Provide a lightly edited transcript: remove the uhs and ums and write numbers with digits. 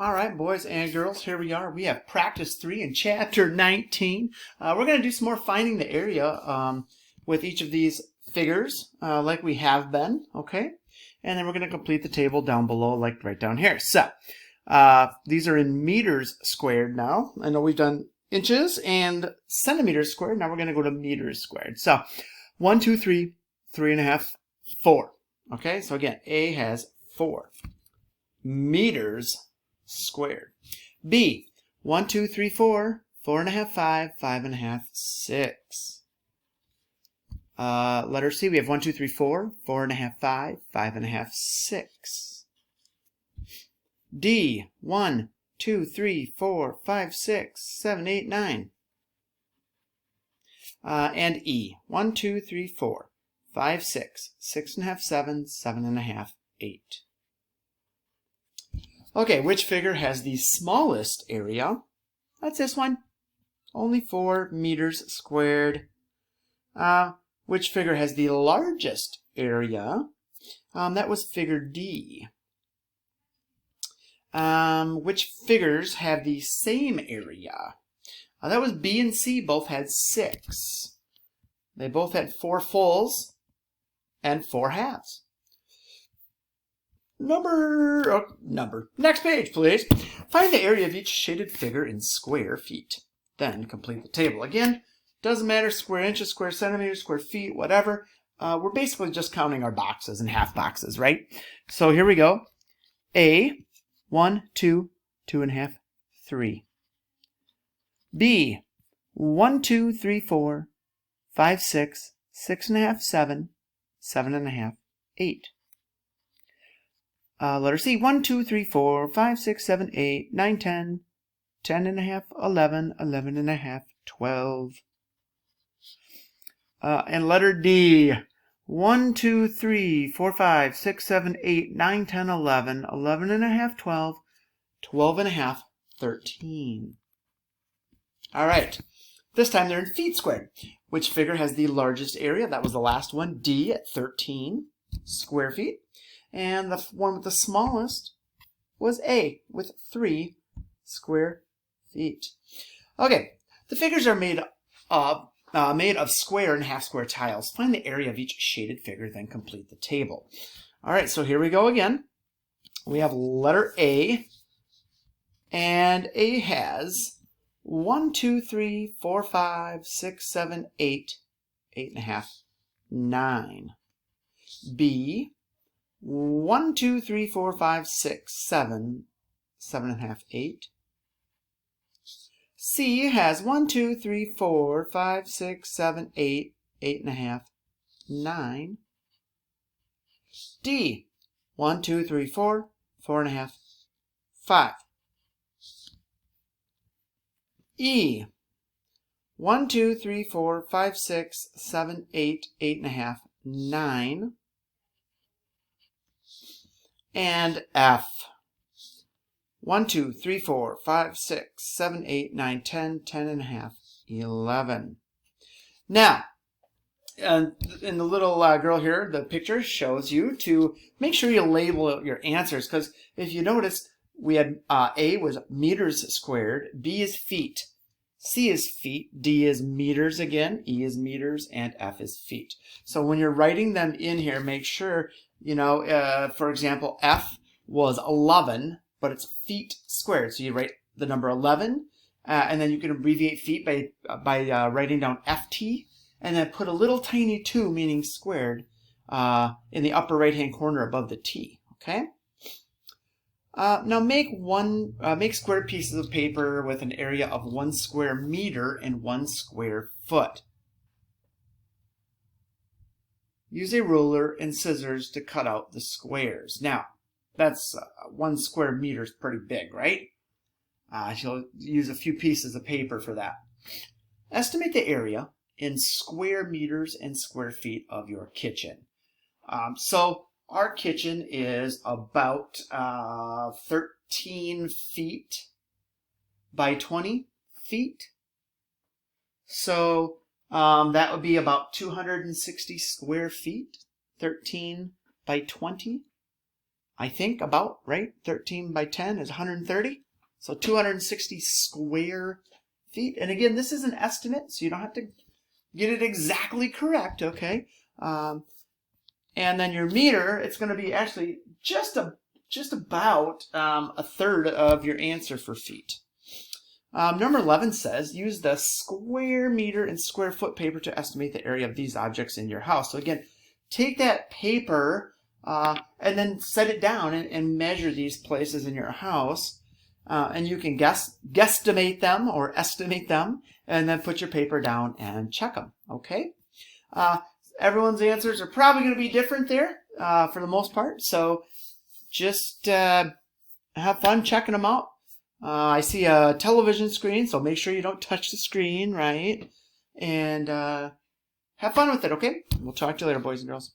All right, boys and girls, here we are. We have practice 3 in chapter 19. We're going to do some more finding the area with each of these figures like we have been, okay? And then we're going to complete the table down below like right down here. So these are in meters squared now. I know we've done inches and centimeters squared. Now we're going to go to meters squared. So 1, 2, 3, 3.5, 4. Okay, so again, A has 4 meters squared. B, 1, 2, 3, 4, 4.5, 5, 5.5, 6. Letter C, we have 1, 2, 3, 4, 4.5, 5, 5.5, 6. D, 1, 2, 3, 4, 5, 6, 7, 8, 9. And E, 1, 2, 3, 4, 5, 6, 6.5, 7, 7.5, 8. Okay, which figure has the smallest area? That's this one. Only 4 meters squared. Which figure has the largest area? That was figure D. Which figures have the same area? That was B and C, both had 6. They both had 4 fulls and 4 halves. Number. Next page, please. Find the area of each shaded figure in square feet. Then complete the table. Again, doesn't matter, square inches, square centimeters, square feet, whatever. We're basically just counting our boxes and half boxes, right? So here we go. A, 1, 2, 2.5, 3. B, 1, 2, 3, 4, 5, 6, 6.5, 7, 7.5, 8. Letter C, 1, 2, 3, 4, 5, 6, 7, 8, 9, 10, 10.5, 11, 11.5, 12. And letter D, 1, 2, 3, 4, 5, 6, 7, 8, 9, 10, 11, 11.5, 12, 12.5, 13. All right, this time they're in feet squared. Which figure has the largest area? That was the last one, D at 13 square feet. And the one with the smallest was A with 3 square feet. Okay, the figures are made of square and half square tiles. Find the area of each shaded figure, then complete the table. All right, so here we go again. We have letter A, and A has 1, 2, 3, 4, 5, 6, 7, 8, 8.5, 9. B, 1, 2, 3, 4, 5, 6, 7, 7.5, 8. C has 1, 2, 3, 4, 5, 6, 7, 8, 8.5, 9. D, 1, 2, 3, 4, 4.5, 5. E, 1, 2, 3, 4, 5, 6, 7, 8, 8.5, 9. And F, 1, 2, 3, 4, 5, 6, 7, 8, 9, 10, 10.5, 11. Now, in the little girl here, the picture shows you to make sure you label your answers, because if you notice, we had A was meters squared, B is feet, C is feet, D is meters again, E is meters, and F is feet. So when you're writing them in here, make sure, you know, for example, F was 11, but it's feet squared. So you write the number 11, and then you can abbreviate feet by writing down FT, and then put a little tiny 2, meaning squared, in the upper right-hand corner above the T, okay? Now make square pieces of paper with an area of 1 square meter and 1 square foot. Use a ruler and scissors to cut out the squares. Now, that's 1 square meter is pretty big, right? You'll use a few pieces of paper for that. Estimate the area in square meters and square feet of your kitchen. So our kitchen is about 13 feet by 20 feet. So that would be about 260 square feet, 13 by 20. I think about, right? 13 by 10 is 130. So 260 square feet. And again, this is an estimate, so you don't have to get it exactly correct, okay? And then your meter, it's going to be actually just about a third of your answer for feet. Number 11 says, use the square meter and square foot paper to estimate the area of these objects in your house. So again, take that paper and then set it down and measure these places in your house. And you can guesstimate them or estimate them, and then put your paper down and check them, okay? Everyone's answers are probably going to be different there for the most part, so just have fun checking them out. I see a television screen, so make sure you don't touch the screen, right? And have fun with it, okay? We'll talk to you later, boys and girls.